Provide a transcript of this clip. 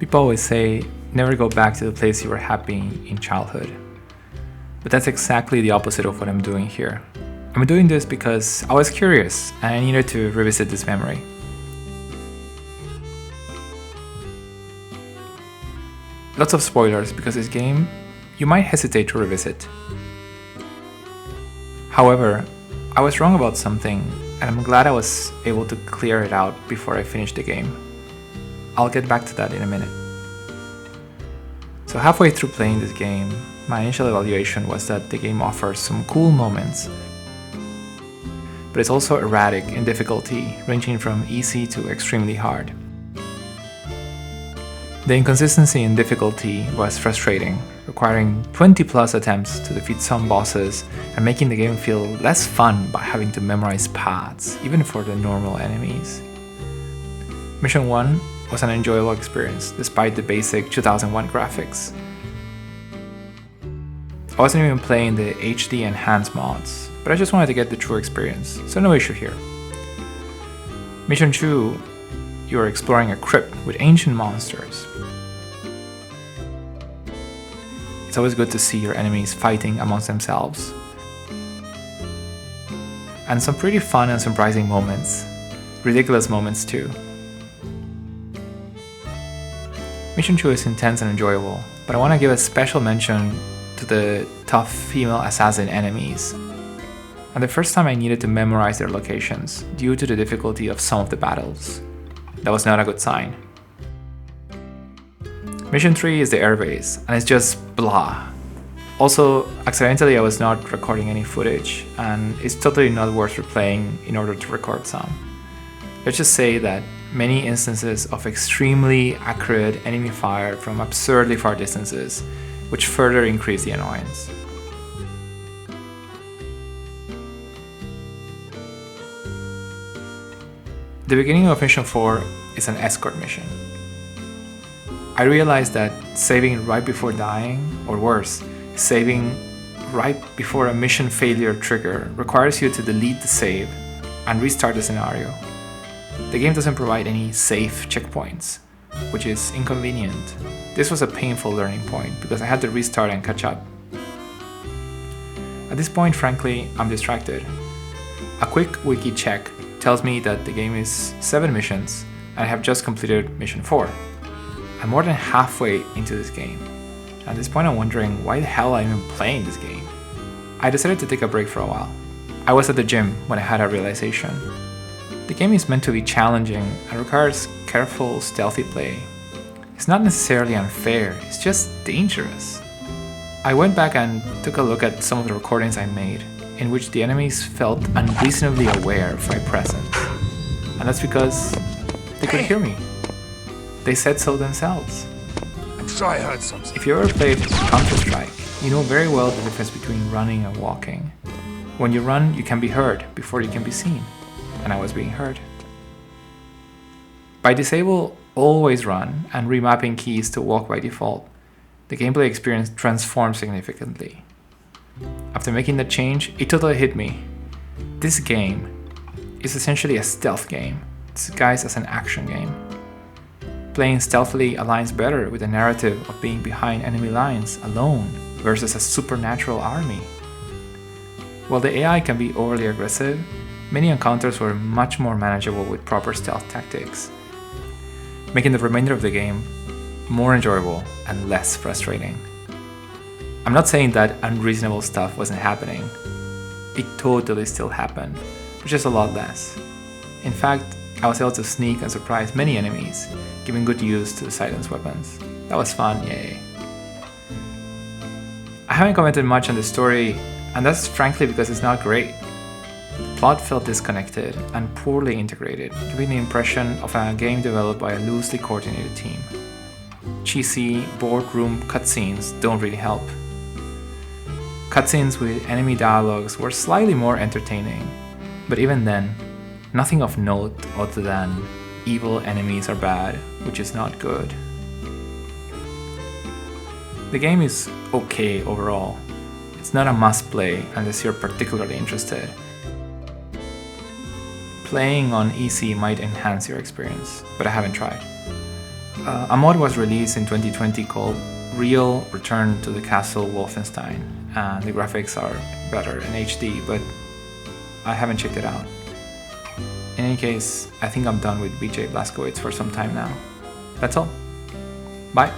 People always say, never go back to the place you were happy in childhood. But that's exactly the opposite of what I'm doing here. I'm doing this because I was curious and I needed to revisit this memory. Lots of spoilers because this game you might hesitate to revisit. However, I was wrong about something and I'm glad I was able to clear it out before I finished the game. I'll get back to that in a minute. So halfway through playing this game, my initial evaluation was that the game offers some cool moments, but it's also erratic in difficulty, ranging from easy to extremely hard. The inconsistency in difficulty was frustrating, requiring 20 plus attempts to defeat some bosses and making the game feel less fun by having to memorize paths, even for the normal enemies. Mission 1 was an enjoyable experience despite the basic 2001 graphics. I wasn't even playing the HD enhanced mods, but I just wanted to get the true experience, so no issue here. Mission 2, you are exploring a crypt with ancient monsters. It's always good to see your enemies fighting amongst themselves. And some pretty fun and surprising moments. Ridiculous moments too. Mission 2 is intense and enjoyable, but I want to give a special mention to the tough female assassin enemies. And the first time I needed to memorize their locations due to the difficulty of some of the battles. That was not a good sign. Mission 3 is the airbase, and it's just blah. Also, accidentally I was not recording any footage, and it's totally not worth replaying in order to record some. Let's just say that many instances of extremely accurate enemy fire from absurdly far distances, which further increase the annoyance. The beginning of Mission 4 is an escort mission. I realized that saving right before dying, or worse, saving right before a mission failure trigger requires you to delete the save and restart the scenario. The game doesn't provide any safe checkpoints, which is inconvenient. This was a painful learning point because I had to restart and catch up. At this point, frankly, I'm distracted. A quick wiki check tells me that the game is 7 missions and I have just completed mission 4. I'm more than halfway into this game. At this point I'm wondering why the hell I'm even playing this game. I decided to take a break for a while. I was at the gym when I had a realization. The game is meant to be challenging and requires careful, stealthy play. It's not necessarily unfair, it's just dangerous. I went back and took a look at some of the recordings I made, in which the enemies felt unreasonably aware of my presence. And that's because they could hear me. They said so themselves. I'm sure I heard something. If you ever played Counter-Strike, you know very well the difference between running and walking. When you run, you can be heard before you can be seen. And I was being heard. By disable always run and remapping keys to walk by default, the gameplay experience transformed significantly. After making that change, it totally hit me. This game is essentially a stealth game, disguised as an action game. Playing stealthily aligns better with the narrative of being behind enemy lines alone versus a supernatural army. While the AI can be overly aggressive, many encounters were much more manageable with proper stealth tactics, making the remainder of the game more enjoyable and less frustrating. I'm not saying that unreasonable stuff wasn't happening. It totally still happened, but just a lot less. In fact, I was able to sneak and surprise many enemies, giving good use to the silence weapons. That was fun, yay. I haven't commented much on the story, and that's frankly because it's not great. The plot felt disconnected and poorly integrated, giving the impression of a game developed by a loosely coordinated team. Cheesy, boardroom cutscenes don't really help. Cutscenes with enemy dialogues were slightly more entertaining, but even then, nothing of note other than evil enemies are bad, which is not good. The game is okay overall. It's not a must-play unless you're particularly interested. Playing on easy might enhance your experience, but I haven't tried. A mod was released in 2020 called Real Return to the Castle Wolfenstein, and the graphics are better in HD, but I haven't checked it out. In any case, I think I'm done with BJ Blazkowicz for some time now. That's all. Bye.